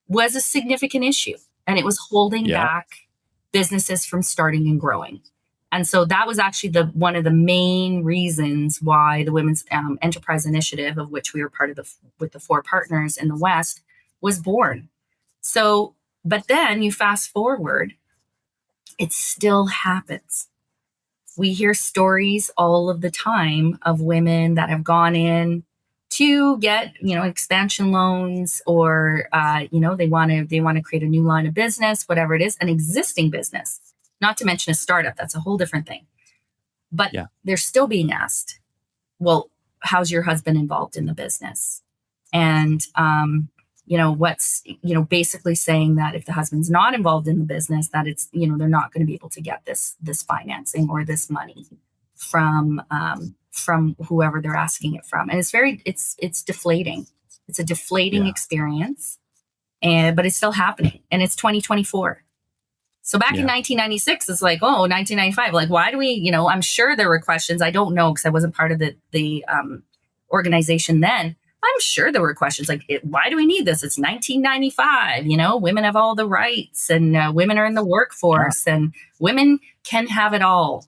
Speaker 3: was a significant issue. And it was holding back businesses from starting and growing. And so that was actually one of the main reasons why the Women's Enterprise Initiative, of which we were part of with the 4 partners in the West, was born. So, but then you fast forward, it still happens. We hear stories all of the time of women that have gone in to get, expansion loans, or, they want to create a new line of business, whatever it is, an existing business, not to mention a startup. That's a whole different thing. But they're still being asked, well, how's your husband involved in the business? And, what's, basically saying that if the husband's not involved in the business, that it's, they're not going to be able to get this financing or this money from whoever they're asking it from. And it's deflating. It's a deflating experience, but it's still happening, and it's 2024. So back in 1996, it's like, 1995, like, why do we, I'm sure there were questions. I don't know, because I wasn't part of the organization then. I'm sure there were questions like, why do we need this? It's 1995, women have all the rights, and women are in the workforce, and women can have it all.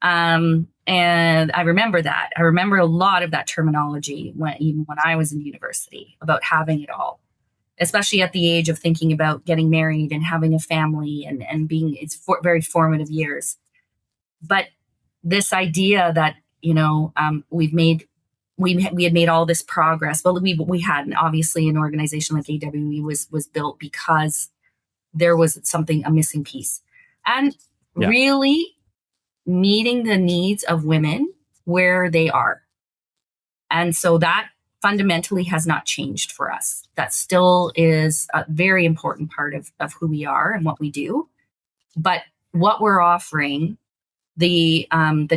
Speaker 3: And I remember that. I remember a lot of that terminology even when I was in university, about having it all, especially at the age of thinking about getting married and having a family and being, very formative years. But this idea that, we had made all this progress. Well, we hadn't. Obviously, an organization like AWE was built because there was a missing piece, and really meeting the needs of women where they are. And so that fundamentally has not changed for us. That still is a very important part of who we are and what we do. But what we're offering, the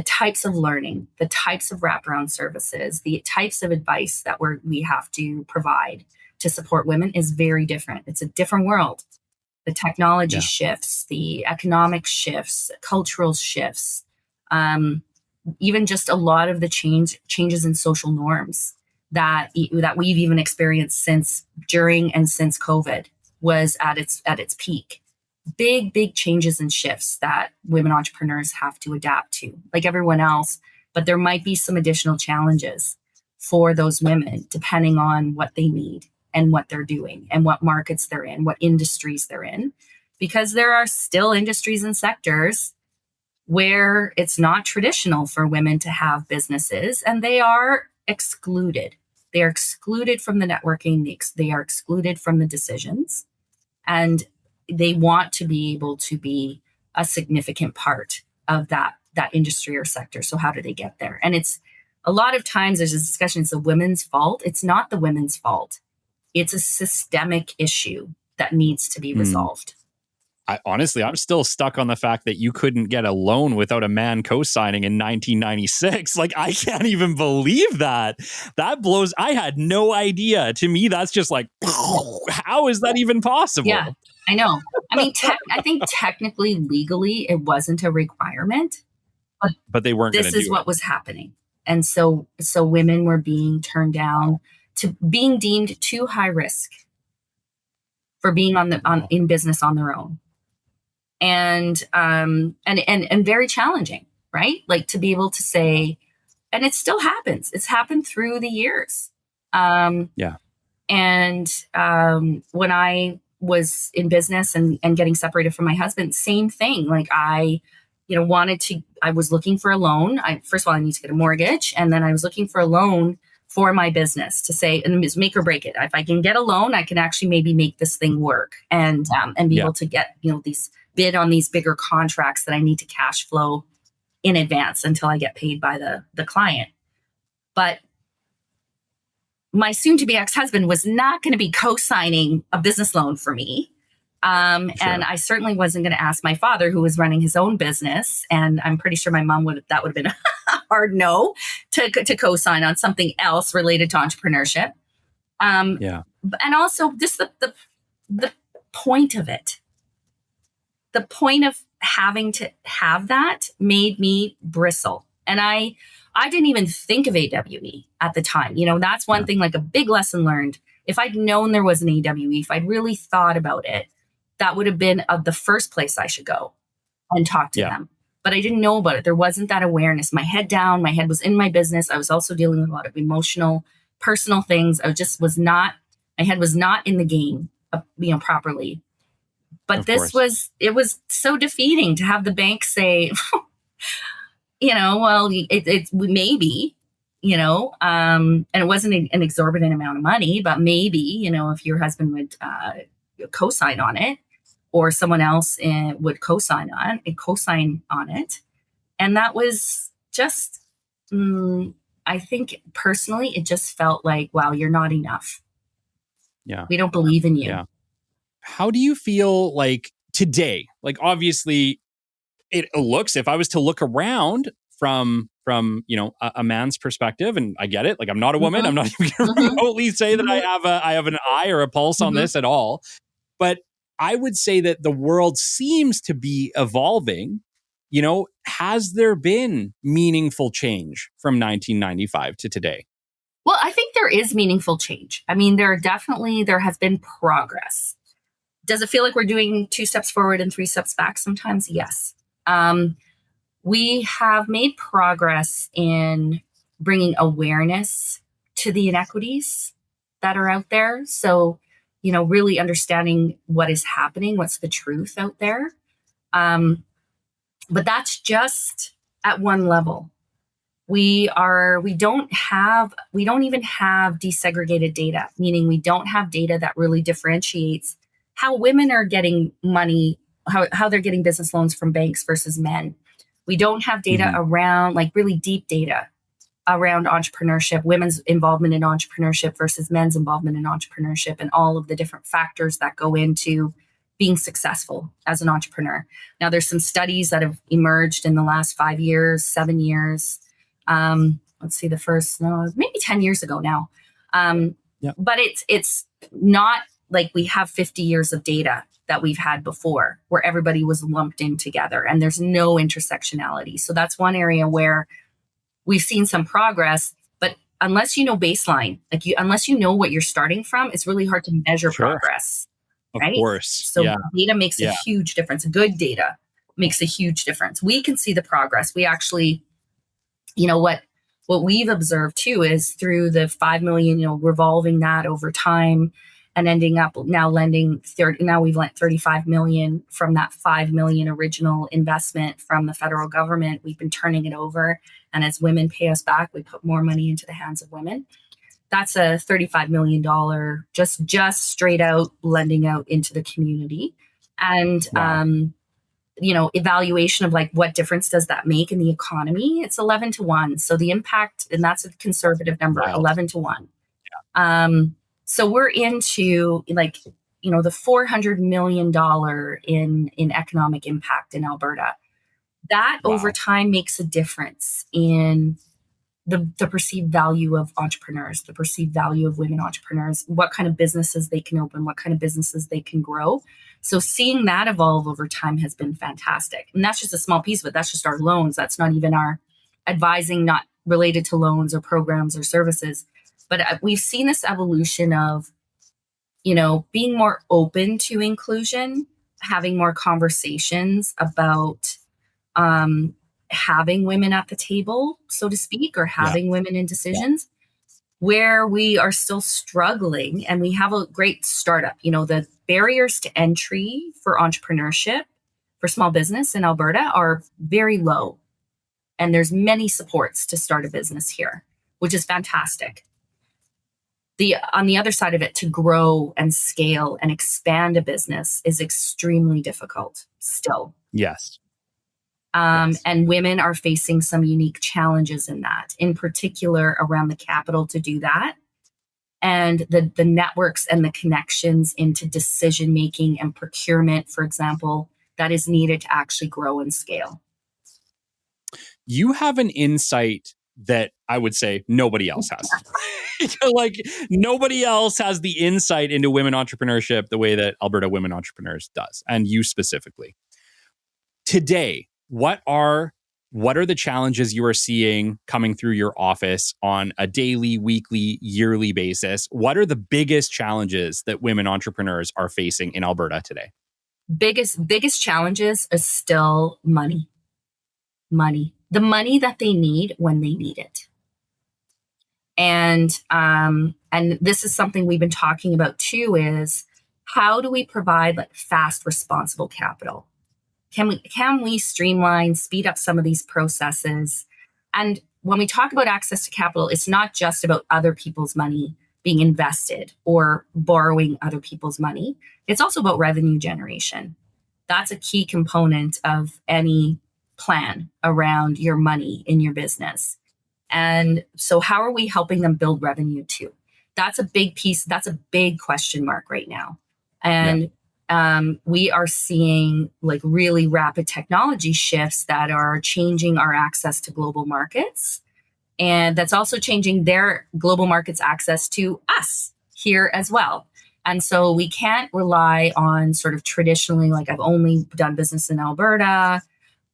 Speaker 3: types of learning, the types of wraparound services, the types of advice that we have to provide to support women is very different. It's a different world. The technology shifts, the economic shifts, cultural shifts, even just a lot of the changes in social norms that we've even experienced during and since COVID was at its peak. Big changes and shifts that women entrepreneurs have to adapt to, like everyone else. But there might be some additional challenges for those women, depending on what they need and what they're doing and what markets they're in, what industries they're in, because there are still industries and sectors where it's not traditional for women to have businesses, and they are excluded. They are excluded from the networking. They are excluded from the decisions, and they want to be able to be a significant part of that that industry or sector. So how do they get there? And it's a lot of times there's a discussion, it's the women's fault. It's not the women's fault. It's a systemic issue that needs to be resolved.
Speaker 1: Honestly, I'm still stuck on the fact that you couldn't get a loan without a man co-signing in 1996. Like, I can't even believe that. That blows. I had no idea. To me, that's just like, how is that even possible?
Speaker 3: Yeah, I know. I mean, I think technically, legally, it wasn't a requirement,
Speaker 1: but they weren't.
Speaker 3: This is what was happening, and so women were being turned down to being deemed too high risk for being in business on their own. And very challenging, right? Like to be able to say, and it still happens. It's happened through the years. And when I was in business and getting separated from my husband, same thing. Like I was looking for a loan. First of all, I need to get a mortgage. And then I was looking for a loan for my business to say, and it's make or break it. If I can get a loan, I can actually maybe make this thing work and be able to get, these bid on these bigger contracts that I need to cash flow in advance until I get paid by the client. But my soon-to-be ex-husband was not going to be co-signing a business loan for me. And I certainly wasn't going to ask my father, who was running his own business. And I'm pretty sure my mom would have been a hard no to co-sign on something else related to entrepreneurship. And also just the point of it. The point of having to have that made me bristle. And I didn't even think of AWE at the time. That's one thing, like a big lesson learned. If I'd known there was an AWE, if I'd really thought about it, that would have been the first place I should go and talk to them. But I didn't know about it. There wasn't that awareness. My head down, my head was in my business. I was also dealing with a lot of emotional, personal things. My head was not in the game, properly. But it was so defeating to have the bank say, well, it's maybe, and it wasn't an exorbitant amount of money, but maybe, if your husband would co-sign on it or someone else would co-sign on it. And that was just, I think personally, it just felt like, wow, you're not enough.
Speaker 1: Yeah.
Speaker 3: We don't believe in you.
Speaker 1: Yeah. How do you feel like today? Like, obviously it looks, if I was to look around from a man's perspective, and I get it, like I'm not a woman, I'm not even going to remotely say that I have an eye or a pulse on this at all. But I would say that the world seems to be evolving. Has there been meaningful change from 1995 to today?
Speaker 3: Well, I think there is meaningful change. I mean, there has been progress. Does it feel like we're doing 2 steps forward and 3 steps back sometimes? Yes. We have made progress in bringing awareness to the inequities that are out there. So, really understanding what is happening, what's the truth out there. But that's just at one level. We don't even have desegregated data, meaning we don't have data that really differentiates how women are getting money, how they're getting business loans from banks versus men. We don't have data around, like really deep data around entrepreneurship, women's involvement in entrepreneurship versus men's involvement in entrepreneurship, and all of the different factors that go into being successful as an entrepreneur. Now, there's some studies that have emerged in the last 5 years, 7 years. Let's see, maybe 10 years ago now. But it's not like we have 50 years of data that we've had before where everybody was lumped in together and there's no intersectionality. So that's one area where we've seen some progress, but unless you know baseline, unless you know what you're starting from, it's really hard to measure progress. Right? Of
Speaker 1: course.
Speaker 3: So data makes a huge difference. Good data makes a huge difference. We can see the progress. We actually, what we've observed too is through the 5 million, revolving that over time and ending up now lending now we've lent 35 million from that 5 million original investment from the federal government. We've been turning it over. And as women pay us back, we put more money into the hands of women. That's a $35 million just straight out lending out into the community. And evaluation of like, what difference does that make in the economy? It's 11-1. So the impact, and that's a conservative number,
Speaker 1: Wild.
Speaker 3: 11-1. So we're into like, the $400 million in economic impact in Alberta. That over time makes a difference in the perceived value of entrepreneurs, the perceived value of women entrepreneurs, what kind of businesses they can open, what kind of businesses they can grow. So seeing that evolve over time has been fantastic. And that's just a small piece of it. That's just our loans. That's not even our advising, not related to loans or programs or services. But we've seen this evolution of, being more open to inclusion, having more conversations about having women at the table, so to speak, or having women in decisions, where we are still struggling. And we have a great startup. The barriers to entry for entrepreneurship, for small business in Alberta are very low. And there's many supports to start a business here, which is fantastic. On the other side of it, to grow and scale and expand a business is extremely difficult still.
Speaker 1: Yes.
Speaker 3: And women are facing some unique challenges in that, in particular around the capital to do that, and the networks and the connections into decision making and procurement, for example, that is needed to actually grow and scale.
Speaker 1: You have an insight that I would say nobody else has. Like, nobody else has the insight into women entrepreneurship the way that Alberta Women Entrepreneurs does, and you specifically. Today, what are the challenges you are seeing coming through your office on a daily, weekly, yearly basis? What are the biggest challenges that women entrepreneurs are facing in Alberta today?
Speaker 3: Biggest challenges is still money. The money that they need when they need it. And this is something we've been talking about too, is how do we provide like fast, responsible capital? Can we streamline, speed up some of these processes? And when we talk about access to capital, it's not just about other people's money being invested or borrowing other people's money. It's also about revenue generation. That's a key component of any plan around your money in your business. And so how are we helping them build revenue too? That's a big piece. That's a big question mark right now. And we are seeing like really rapid technology shifts that are changing our access to global markets. And that's also changing their global markets access to us here as well. And so we can't rely on sort of traditionally, like, I've only done business in Alberta,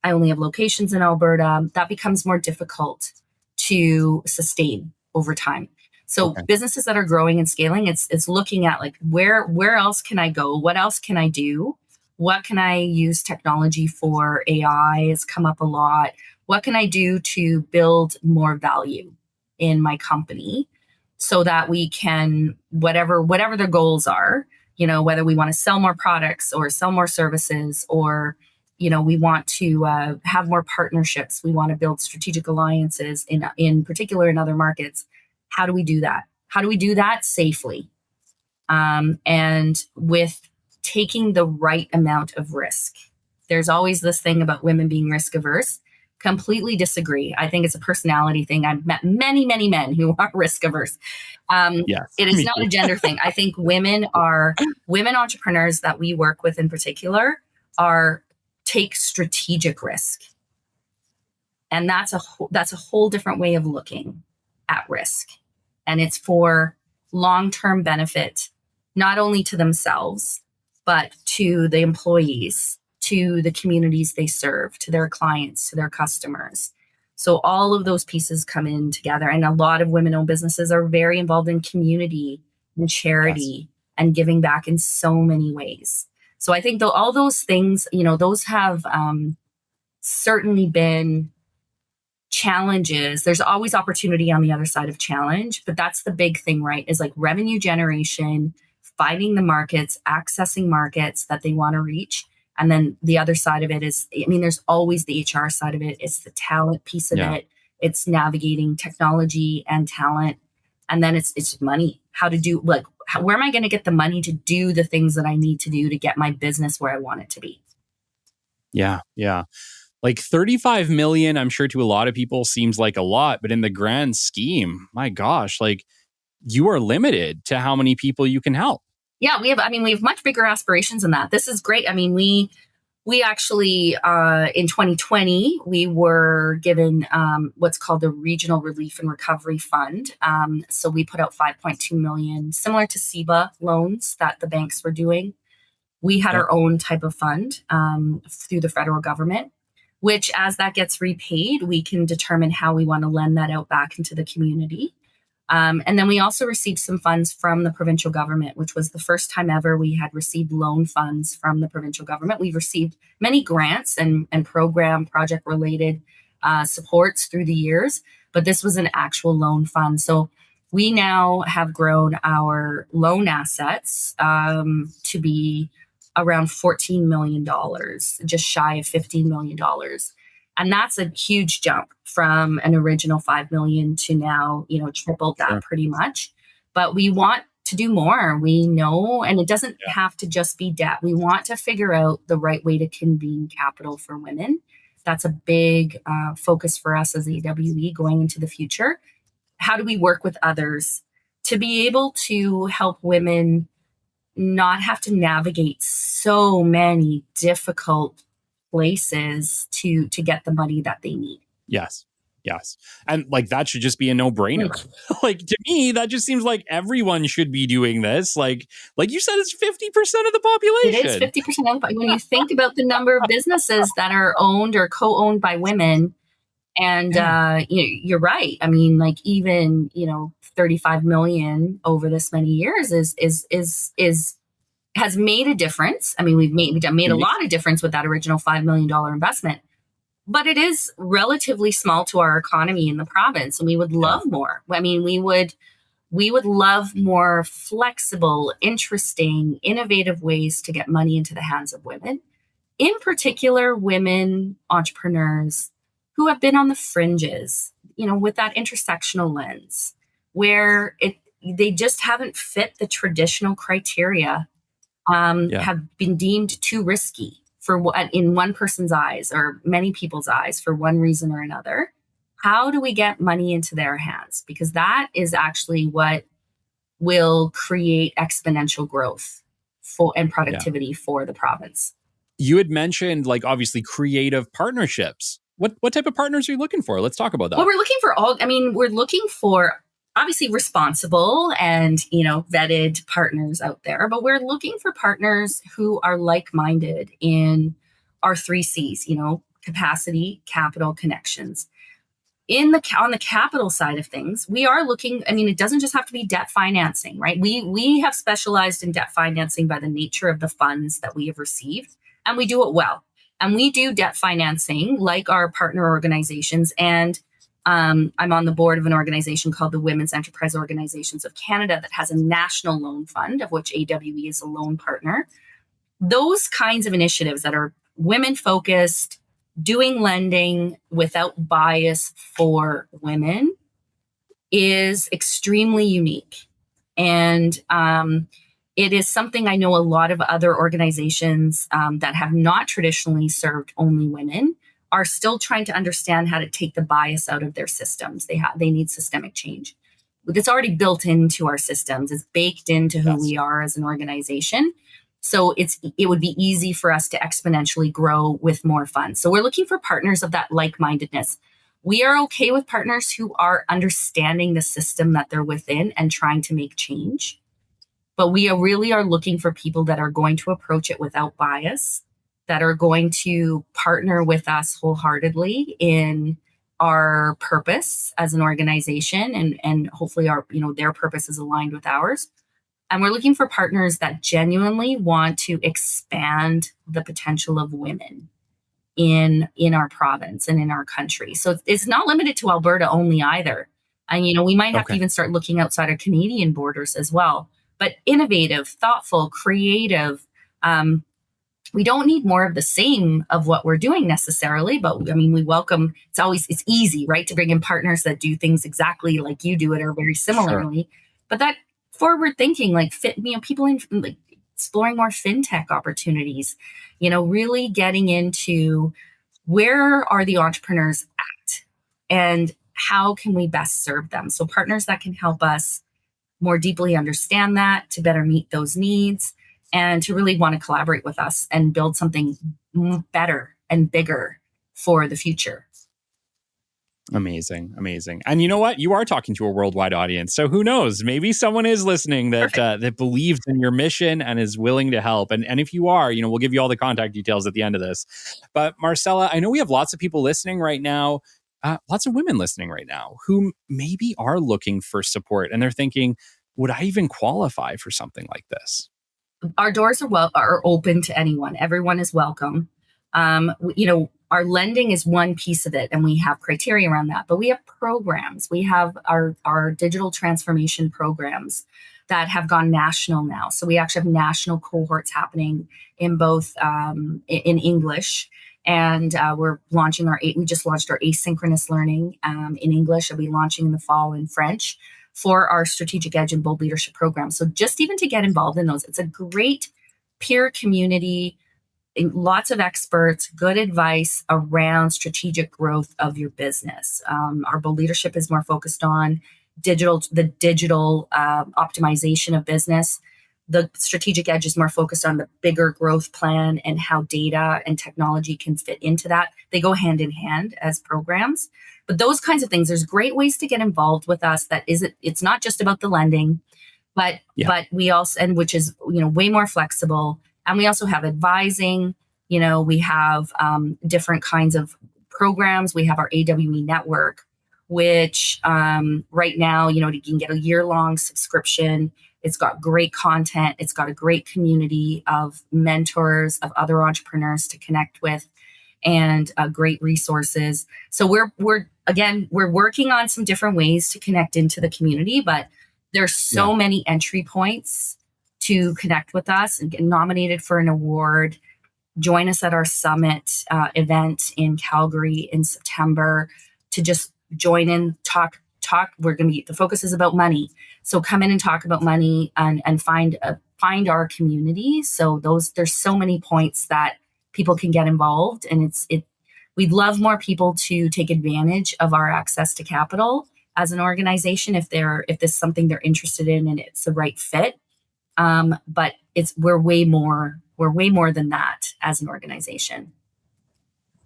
Speaker 3: I only have locations in Alberta. That becomes more difficult to sustain over time. So businesses that are growing and scaling, it's looking at like, where else can I go? What else can I do? What can I use technology for? AI has come up a lot. What can I do to build more value in my company so that we can, whatever their goals are, whether we want to sell more products or sell more services, or, we want to have more partnerships. We want to build strategic alliances in particular in other markets. How do we do that? How do we do that safely? And with taking the right amount of risk. There's always this thing about women being risk averse. Completely disagree. I think it's a personality thing. I've met many, many men who are risk averse.
Speaker 1: Yes,
Speaker 3: it is not a gender thing. I think women entrepreneurs that we work with in particular take strategic risk. And that's a whole different way of looking at risk. And it's for long-term benefit, not only to themselves, but to the employees, to the communities they serve, to their clients, to their customers. So all of those pieces come in together. And a lot of women-owned businesses are very involved in community and charity and giving back in so many ways. So I think all those things, those have certainly been challenges. There's always opportunity on the other side of challenge, but that's the big thing, right? Is like revenue generation, finding the markets, accessing markets that they want to reach. And then the other side of it is, there's always the HR side of it. It's the talent piece of it. It's navigating technology and talent. And then it's money. How to do, where am I going to get the money to do the things that I need to do to get my business where I want it to be?
Speaker 1: Yeah. Yeah. Like 35 million, I'm sure to a lot of people seems like a lot, but in the grand scheme, my gosh, like you are limited to how many people you can help.
Speaker 3: Yeah, we have much bigger aspirations than that. This is great. I mean, we actually, in 2020, we were given what's called the Regional Relief and Recovery Fund. So we put out 5.2 million, similar to SEBA loans that the banks were doing. We had our own type of fund through the federal government, which as that gets repaid, we can determine how we want to lend that out back into the community. And then we also received some funds from the provincial government, which was the first time ever we had received loan funds from the provincial government. We've received many grants and project related supports through the years, but this was an actual loan fund. So we now have grown our loan assets to be around $14 million, just shy of $15 million. And that's a huge jump from an original 5 million to now, tripled that pretty much. But we want to do more. We know, and it doesn't have to just be debt. We want to figure out the right way to convene capital for women. That's a big focus for us as AWE going into the future. How do we work with others to be able to help women not have to navigate so many difficult places to get the money that they need?
Speaker 1: Yes. And like that should just be a no-brainer. Like to me, that just seems like everyone should be doing this. Like you said, it's 50% of the population.
Speaker 3: It is 50% of the population. When you think about the number of businesses that are owned or co-owned by women, and you're right. I mean, like even 35 million over this many years has made a difference. I mean, we've made a lot of difference with that original $5 million investment, but it is relatively small to our economy in the province, and we would love more. I mean, we would love more flexible, interesting, innovative ways to get money into the hands of women, in particular, women entrepreneurs who have been on the fringes, with that intersectional lens, where they just haven't fit the traditional criteria, have been deemed too risky in one person's eyes or many people's eyes for one reason or another. How do we get money into their hands? Because that is actually what will create exponential growth and productivity for the province.
Speaker 1: You had mentioned, like, obviously creative partnerships. What type of partners are you looking for? Let's talk about that.
Speaker 3: Well, we're looking for obviously responsible and, vetted partners out there, but we're looking for partners who are like-minded in our 3 C's, capacity, capital, connections. On the capital side of things, we are looking, it doesn't just have to be debt financing, right? We have specialized in debt financing by the nature of the funds that we have received, and we do it well. And we do debt financing like our partner organizations. And I'm on the board of an organization called the Women's Enterprise Organizations of Canada that has a national loan fund, of which AWE is a loan partner. Those kinds of initiatives that are women-focused, doing lending without bias for women is extremely unique. And it is something I know a lot of other organizations that have not traditionally served only women are still trying to understand how to take the bias out of their systems. They need systemic change. It's already built into our systems. It's baked into who we are as an organization. So it would be easy for us to exponentially grow with more funds. So we're looking for partners of that like-mindedness. We are okay with partners who are understanding the system that they're within and trying to make change. But we really are looking for people that are going to approach it without bias, that are going to partner with us wholeheartedly in our purpose as an organization, and hopefully their purpose is aligned with ours. And we're looking for partners that genuinely want to expand the potential of women in our province and in our country. So it's not limited to Alberta only either. And, we might have to even start looking outside our Canadian borders as well. But innovative, thoughtful, creative. We don't need more of the same of what we're doing necessarily, but we welcome, it's easy, right, to bring in partners that do things exactly like you do it or very similarly. Sure. But that forward thinking, like fit, people in, like exploring more fintech opportunities, really getting into where are the entrepreneurs at and how can we best serve them? So partners that can help us more deeply understand that, to better meet those needs, and to really want to collaborate with us and build something better and bigger for the future.
Speaker 1: Amazing. Amazing. And you know what? You are talking to a worldwide audience. So who knows? Maybe someone is listening that believes in your mission and is willing to help. And if you are, we'll give you all the contact details at the end of this. But Marcela, I know we have lots of people listening right now, lots of women listening right now who maybe are looking for support and they're thinking, would I even qualify for something like this?
Speaker 3: Our doors are open to anyone. Everyone is welcome. Our lending is one piece of it, and we have criteria around that. But we have programs. We have our digital transformation programs that have gone national now. So we actually have national cohorts happening in both in English, and we just launched our asynchronous learning in English. I'll be launching in the fall in French for our Strategic Edge and Bold Leadership program. So just even to get involved in those, it's a great peer community, lots of experts, good advice around strategic growth of your business. Our Bold Leadership is more focused on the digital optimization of business. The Strategic Edge is more focused on the bigger growth plan and how data and technology can fit into that. They go hand in hand as programs. But those kinds of things, there's great ways to get involved with us. It's not just about the lending, but we also, and which is, way more flexible. And we also have advising, we have different kinds of programs. We have our AWE network, which right now, you can get a year-long subscription. It's got great content. It's got a great community of mentors, of other entrepreneurs to connect with, and great resources. So we're working on some different ways to connect into the community, but there's so many entry points to connect with us and get nominated for an award. Join us at our summit event in Calgary in September to just join in, talk. The focus is about money. So come in and talk about money and find our community. So there's so many points that people can get involved, and we'd love more people to take advantage of our access to capital as an organization if this is something they're interested in and it's the right fit. But we're way more than that as an organization.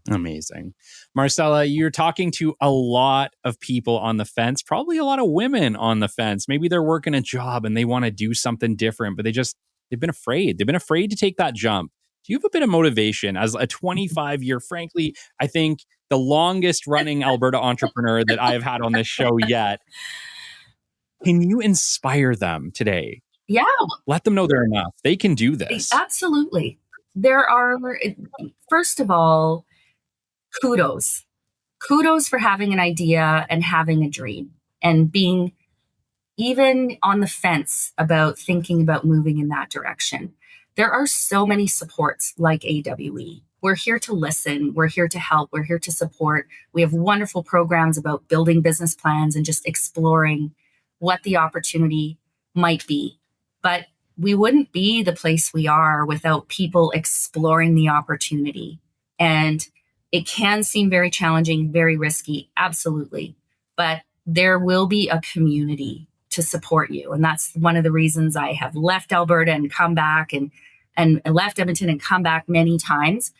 Speaker 1: Amazing. Marcela, you're talking to a lot of people on the fence, probably a lot of women on the fence. Maybe they're working a job and they want to do something different, but they've been afraid. They've been afraid to take that jump. Do you have a bit of motivation as a 25-year, frankly, I think the longest running Alberta entrepreneur that I've had on this show yet? Can you inspire them today?
Speaker 3: Yeah.
Speaker 1: Let them know they're enough. They can do this.
Speaker 3: Absolutely. First of all, kudos for having an idea and having a dream and being even on the fence about thinking about moving in that direction. There are so many supports like AWE. We're here to listen. We're here to help. We're here to support. We have wonderful programs about building business plans and just exploring what the opportunity might be. But we wouldn't be the place we are without people exploring the opportunity. And it can seem very challenging, very risky, absolutely. But there will be a community to support you. And that's one of the reasons I have left Alberta and come back and left Edmonton and come back many times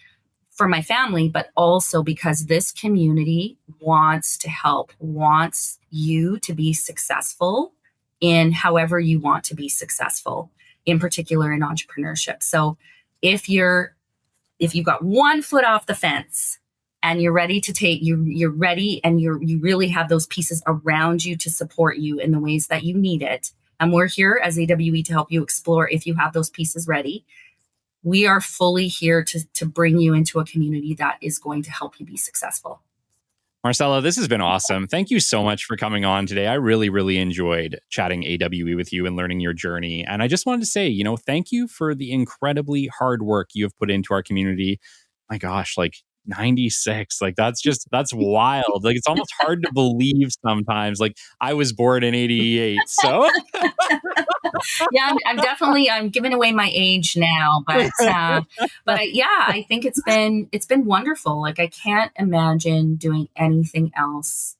Speaker 3: for my family, but also because this community wants to help, wants you to be successful in however you want to be successful, in particular in entrepreneurship. So if you've got one foot off the fence and you're ready to you're ready and you really have those pieces around you to support you in the ways that you need it. And we're here as AWE to help you explore if you have those pieces ready. We are fully here to bring you into a community that is going to help you be successful.
Speaker 1: Marcela, this has been awesome. Thank you so much for coming on today. I really, really enjoyed chatting AWE with you and learning your journey. And I just wanted to say, thank you for the incredibly hard work you have put into our community. My gosh, 96, that's wild. It's almost hard to believe sometimes. I was born in 88. So
Speaker 3: Yeah, I'm giving away my age now, but I think it's been wonderful. Like I can't imagine doing anything else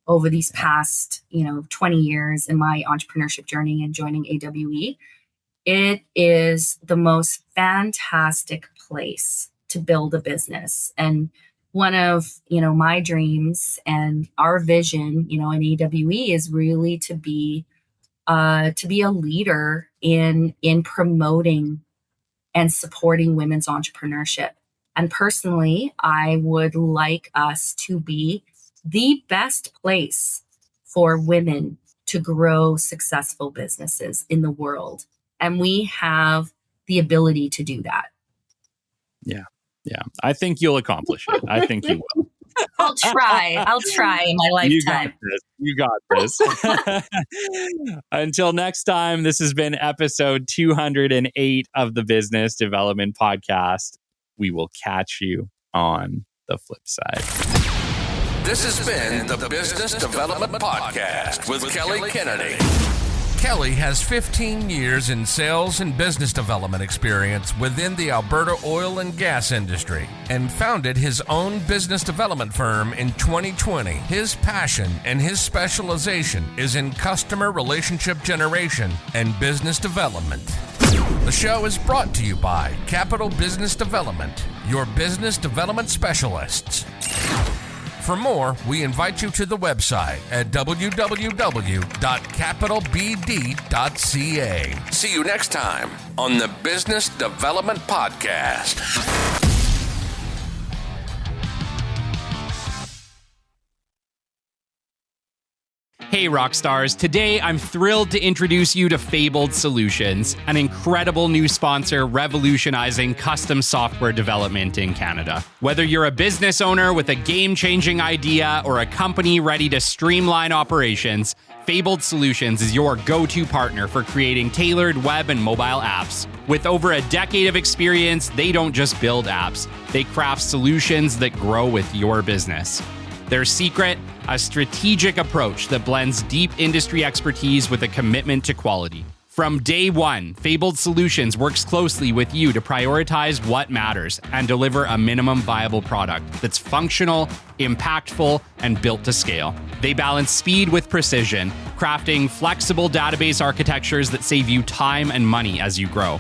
Speaker 3: over these past, 20 years in my entrepreneurship journey and joining AWE. It is the most fantastic place to build a business. And one of, my dreams and our vision, in AWE is really to be a leader in promoting and supporting women's entrepreneurship. And personally, I would like us to be the best place for women to grow successful businesses in the world. And we have the ability to do that.
Speaker 1: Yeah. I think you'll accomplish it. I think you will.
Speaker 3: I'll try in my lifetime.
Speaker 1: You got this. Until next time, this has been episode 208 of the Business Development Podcast. We will catch you on the flip side.
Speaker 2: This has been the Business Development Podcast with Kelly Kennedy. Kelly has 15 years in sales and business development experience within the Alberta oil and gas industry and founded his own business development firm in 2020. His passion and his specialization is in customer relationship generation and business development. The show is brought to you by Capital Business Development, your business development specialists. For more, we invite you to the website at www.capitalbd.ca. See you next time on the Business Development Podcast.
Speaker 1: Hey rock stars, today I'm thrilled to introduce you to Fabled Solutions, an incredible new sponsor revolutionizing custom software development in Canada. Whether you're a business owner with a game-changing idea or a company ready to streamline operations, Fabled Solutions is your go-to partner for creating tailored web and mobile apps. With over a decade of experience, they don't just build apps, they craft solutions that grow with your business. Their secret? A strategic approach that blends deep industry expertise with a commitment to quality. From day one, Fabled Solutions works closely with you to prioritize what matters and deliver a minimum viable product that's functional, impactful, and built to scale. They balance speed with precision, crafting flexible database architectures that save you time and money as you grow.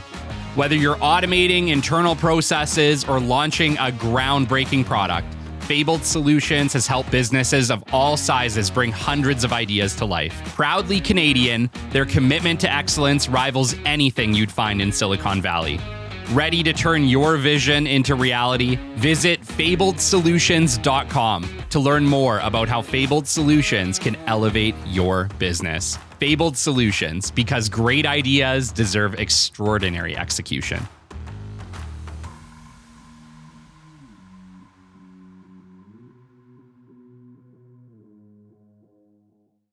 Speaker 1: Whether you're automating internal processes or launching a groundbreaking product, Fabled Solutions has helped businesses of all sizes bring hundreds of ideas to life. Proudly Canadian, their commitment to excellence rivals anything you'd find in Silicon Valley. Ready to turn your vision into reality? Visit fabledsolutions.com to learn more about how Fabled Solutions can elevate your business. Fabled Solutions, because great ideas deserve extraordinary execution.